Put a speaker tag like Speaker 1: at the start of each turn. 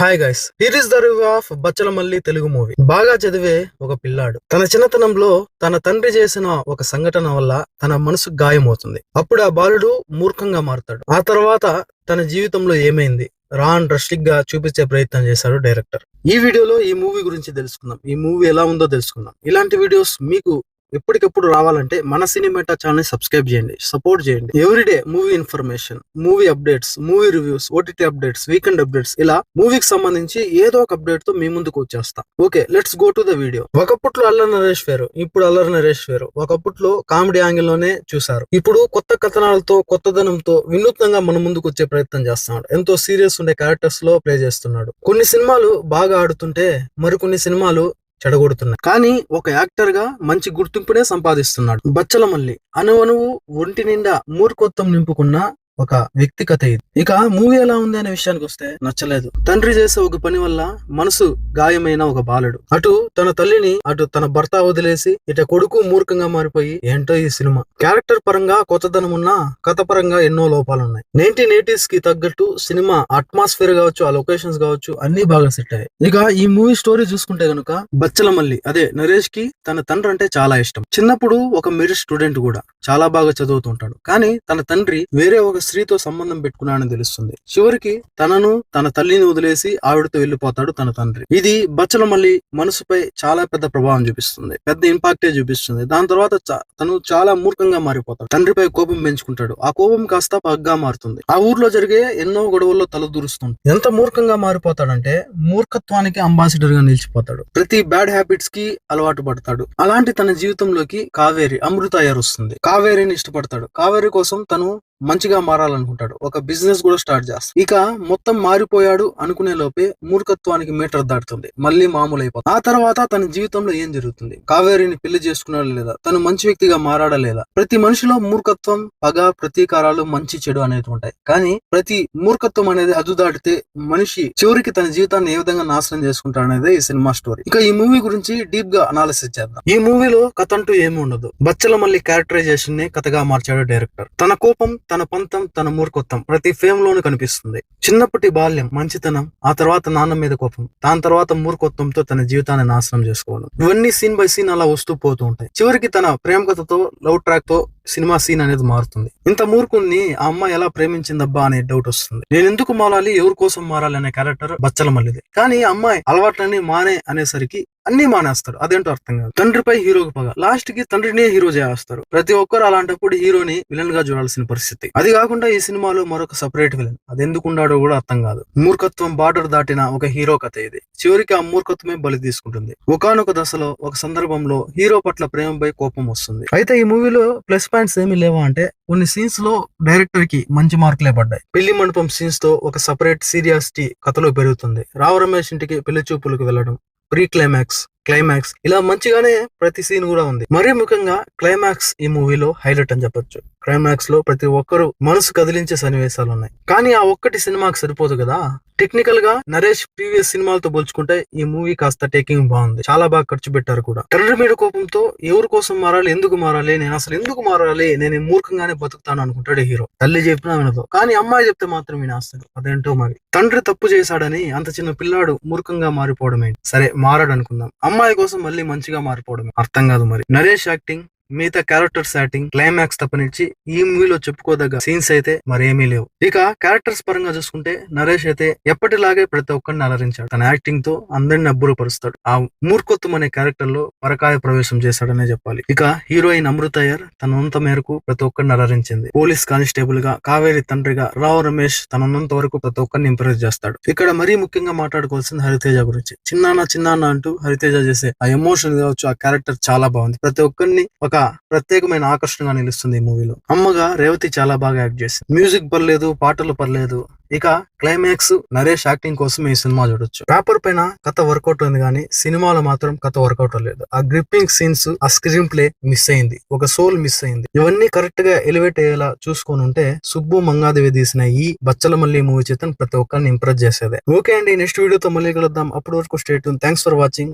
Speaker 1: Hi guys, here is the review of Bachhala Malli Telugu movie. బాగా చదివే ఒక పిల్లాడు తన చిన్నతనంలో తన తండ్రి చేసిన ఒక సంఘటన వల్ల తన మనసు గాయమవుతుంది. అప్పుడు ఆ బాలుడు మూర్ఖంగా మారుతాడు. ఆ తర్వాత తన జీవితంలో ఏమైంది రాన్ రస్టిక్ గా చూపించే ప్రయత్నం చేశాడు డైరెక్టర్. ఈ వీడియోలో ఈ మూవీ గురించి తెలుసుకుందాం. ఈ మూవీ ఎలా ఉందో తెలుసుకుందాం. ఇలాంటి వీడియోస్ మీకు ఎప్పటికెప్పుడు రావాలంటే మన సినిమాటా ఛానల్ సబ్స్క్రైబ్ చేయండి, సపోర్ట్ చేయండి. Everyday movie information, movie updates, movie reviews, OTT updates, weekend updates, ఇలా మూవీకి సంబంధించి ఏదో ఒక అప్డేట్ తో మీ ముందుకు వచ్చేస్తా. Okay, let's go to the video. ఒకప్పట్లో అల్లరి నరేష్ వేరు, ఇప్పుడు అల్లరి నరేష్ వేరు. ఒకప్పట్లో కామెడీ యాంగిల్ లోనే చూసారు, ఇప్పుడు కొత్త కథనాలతో కొత్తదనంతో వినూత్నంగా మన ముందుకు వచ్చే ప్రయత్నం చేస్తున్నాడు. ఎంతో సీరియస్ ఉండే క్యారెక్టర్స్ లో ప్లే చేస్తున్నాడు. కొన్ని సినిమాలు బాగా ఆడుతుంటే మరికొన్ని సినిమాలు చెడగొడుతున్నాయి. కానీ ఒక యాక్టర్ గా మంచి గుర్తింపునే సంపాదిస్తున్నాడు. బచ్చలమల్లి అణువణువు ఒంటి నిండా మూర్ఖత్వం నింపుకున్న ఒక వ్యక్తి కథ ఇది. ఇక మూవీ ఎలా ఉంది అనే విషయానికి వస్తే నచ్చలేదు. తండ్రి చేసే ఒక పని వల్ల మనసు గాయమైన ఒక బాలుడు అటు తన తల్లిని అటు తన భర్త వదిలేసి ఇట కొడుకు మూర్ఖంగా మారిపోయి ఏంటో ఈ సినిమా. క్యారెక్టర్ పరంగా కొత్తదనం ఉన్నా కథ పరంగా ఎన్నో లోపాలున్నాయి. 1980s కి తగ్గట్టు సినిమా అట్మాస్ఫియర్ కావచ్చు, ఆ లొకేషన్స్ కావచ్చు, అన్ని బాగా సెట్ అయ్యాయి. ఇక ఈ మూవీ స్టోరీ చూసుకుంటే గనుక బచ్చలమల్లి అదే నరేష్ కి తన తండ్రి అంటే చాలా ఇష్టం. చిన్నప్పుడు ఒక మెరిట్ స్టూడెంట్ కూడా, చాలా బాగా చదువుతుంటాడు. కానీ తన తండ్రి వేరే ఒక స్త్రీతో సంబంధం పెట్టుకున్నాడని తెలుస్తుంది. చివరికి తనను తన తల్లిని వదిలేసి ఆవిడతో వెళ్లిపోతాడు తన తండ్రి. ఇది బచ్చలమల్లి మనసుపై చాలా పెద్ద ప్రభావం చూపిస్తుంది, పెద్ద ఇంపాక్టే చూపిస్తుంది. దాని తర్వాత తను చాలా మూర్ఖంగా మారిపోతాడు. తండ్రిపై కోపం పెంచుకుంటాడు. ఆ కోపం కాస్త పగ్గా మారుతుంది. ఆ ఊర్లో జరిగే ఎన్నో గొడవల్లో తలదూరుస్తుంది. ఎంత మూర్ఖంగా మారిపోతాడంటే మూర్ఖత్వానికి అంబాసిడర్ గా నిలిచిపోతాడు. ప్రతి బ్యాడ్ హ్యాబిట్స్ కి అలవాటు పడతాడు. అలాంటి తన జీవితంలోకి కావేరి అమృత వస్తుంది. కావేరిని ఇష్టపడతాడు. కావేరి కోసం తను మంచిగా మారాలనుకుంటాడు. ఒక బిజినెస్ కూడా స్టార్ట్ చేస్తాడు. ఇక మొత్తం మారిపోయాడు అనుకునే లోపే మూర్ఖత్వానికి మీటర్ దాటుతుంది. మళ్ళీ మామూలు అయిపోతుంది. ఆ తర్వాత తన జీవితంలో ఏం జరుగుతుంది? కావేరిని పెళ్లి చేసుకున్నాడా లేదా? తను మంచి వ్యక్తిగా మారాడా లేదా? ప్రతి మనిషిలో మూర్ఖత్వం, పగ, ప్రతీకారాలు, మంచి చెడు అనేది ఉంటాయి. కానీ ప్రతి మూర్ఖత్వం అనేది హద్దు దాటితే మనిషి చివరికి తన జీవితాన్ని ఏ విధంగా నాశనం చేసుకుంటాడు అనేది ఈ సినిమా స్టోరీ. ఇక ఈ మూవీ గురించి డీప్ గా అనాలిసిస్ చేద్దాం. ఈ మూవీలో కథ అంటూ ఏమి ఉండదు. బచ్చలమల్లి క్యారెక్టరైజేషన్ ని కథగా మార్చాడు డైరెక్టర్. తన కోపం, తన పంతం, తన మూర్ఖత్వం ప్రతి ఫేమ్ లోను కనిపిస్తుంది. చిన్నప్పటి బాల్యం, మంచితనం, ఆ తర్వాత నాన్న మీద కోపం, దాని తర్వాత మూర్ఖత్వంతో తన జీవితాన్ని నాశనం చేసుకోవడం, ఇవన్నీ సీన్ బై సీన్ అలా వస్తూ పోతూ ఉంటాయి. చివరికి తన ప్రేమ కథతో, లవ్ ట్రాక్ తో సినిమా సీన్ అనేది మారుతుంది. ఇంత మూర్ఖుణ్ణి ఆ అమ్మాయి ఎలా ప్రేమించిందబ్బా అనే డౌట్ వస్తుంది. నేను ఎందుకు మారాలి, ఎవరి కోసం మారాలి అనే క్యారెక్టర్ బచ్చలమల్లిది. కానీ అమ్మాయి అలవాట్లన్నీ మానే అనేసరికి అన్ని మానేస్తాడు. అదేంటో అర్థం కాదు. తండ్రిపై హీరోకి పగ, లాస్ట్ కి తండ్రినే హీరో చేస్తారు. ప్రతి ఒక్కరు అలాంటప్పుడు హీరోని విలన్ గా చూడాల్సిన పరిస్థితి. అది కాకుండా ఈ సినిమాలో మరొక సపరేట్ విలన్, అది ఎందుకు ఉండాడో కూడా అర్థం కాదు. మూర్ఖత్వం బార్డర్ దాటిన ఒక హీరో కథ ఇది. చివరికి ఆ మూర్ఖత్వమే బలి తీసుకుంటుంది. ఒకానొక దశలో, ఒక సందర్భంలో హీరో పట్ల ప్రేమపై కోపం వస్తుంది. అయితే ఈ మూవీలో ప్లస్ పాయింట్స్ ఏమి లేవా అంటే, కొన్ని సీన్స్ లో డైరెక్టర్ కి మంచి మార్కులే పడ్డాయి. పెళ్లి మండపం సీన్స్ తో ఒక సపరేట్ సీరియాసిటీ కథలో పెరుగుతుంది. రావు రమేష్ ఇంటికి పెళ్లి చూపులకు వెళ్లడం, ప్రీ క్లైమాక్స్, క్లైమాక్స్, ఇలా మంచిగానే ప్రతి సీన్ కూడా ఉంది. మరీ ముఖ్యంగా క్లైమాక్స్ ఈ మూవీలో హైలైట్ అని చెప్పొచ్చు. క్లైమాక్స్ లో ప్రతి ఒక్కరు మనసు కదిలించే సన్నివేశాలు ఉన్నాయి. కానీ ఆ ఒక్కటి సినిమాకి సరిపోదు కదా. టెక్నికల్ గా నరేష్ ప్రీవియస్ సినిమాలతో పోల్చుకుంటే ఈ మూవీ కాస్త టేకింగ్ బాగుంది. చాలా బాగా ఖర్చు పెట్టారు కూడా. తండ్రి మీద కోపంతో ఎవరి కోసం మారాలి, ఎందుకు మారాలి, నేను అసలు ఎందుకు మారాలి, నేను మూర్ఖంగానే బతుకుతాను అనుకుంటాడు హీరో. తల్లి చెప్పినా వినదు, కానీ అమ్మాయి చెప్తే మాత్రం వినేస్తాడు. అదేంటో మరి. తండ్రి తప్పు చేశాడని అంత చిన్న పిల్లాడు మూర్ఖంగా మారిపోవడం ఏంటి? సరే మారాడు అనుకుందాం, అమ్మాయి కోసం మళ్ళీ మంచిగా మారిపోవడం అర్థం కాదు మరి. నరేష్ యాక్టింగ్, మిగతా క్యారెక్టర్స్ యాక్టింగ్, క్లైమాక్స్ తప్పనిచ్చి ఈ మూవీలో చెప్పుకోదగ్గ సీన్స్ అయితే మరేమీ లేవు. ఇక క్యారెక్టర్స్ పరంగా చూసుకుంటే నరేష్ అయితే ఎప్పటిలాగే ప్రతి ఒక్కరిని అలరించాడు. తన యాక్టింగ్ తో అందరిని అబ్బురపరుస్తాడు. ఆ మూర్ఖత్వం అనే క్యారెక్టర్ లో పరకాయ ప్రవేశం చేశాడనే చెప్పాలి. ఇక హీరోయిన్ అమృత తనంత మేరకు ప్రతి ఒక్కరిని అలరించింది. పోలీస్ కానిస్టేబుల్ గా, కావేరి తండ్రిగా రావు రమేష్ తనంత వరకు ప్రతి ఒక్కరిని ఇంప్రెస్ చేస్తాడు. ఇక్కడ మరీ ముఖ్యంగా మాట్లాడుకోవాల్సింది హరితేజ గురించి. చిన్నాన్న అంటూ హరితేజ చేసే ఆ ఎమోషన్ కావచ్చు, ఆ క్యారెక్టర్ చాలా బాగుంది. ప్రతి ఒక్కరిని ఒక ప్రత్యేకమైన ఆకర్షణగా నిలుస్తుంది ఈ మూవీలో. అమ్మగా రేవతి చాలా బాగా యాక్ట్ చేసింది. మ్యూజిక్ పర్లేదు, పాటలు పర్లేదు. ఇక క్లైమాక్స్, నరేష్ యాక్టింగ్ కోసం ఈ సినిమా చూడొచ్చు. పేపర్ పైన కథ వర్కౌట్ ఉంది, కానీ సినిమాలో మాత్రం కథ వర్కౌట్ లేదు. ఆ గ్రిప్పింగ్ సీన్స్, ఆ స్క్రీన్ ప్లే మిస్ అయింది. ఒక సోల్ మిస్ అయింది. ఇవన్నీ కరెక్ట్ గా ఎలివేట్ అయ్యేలా చూసుకొని ఉంటే సుబ్బు మంగాదేవి తీసిన ఈ బచ్చలమల్లి మూవీ చేత ప్రతి ఒక్కరిని ఇంప్రెస్ చేసేదే. ఓకే అండి, నెక్స్ట్ వీడియోతో మళ్ళీ కలుద్దాం. అప్పటి వరకు stay tune. Thanks for watching.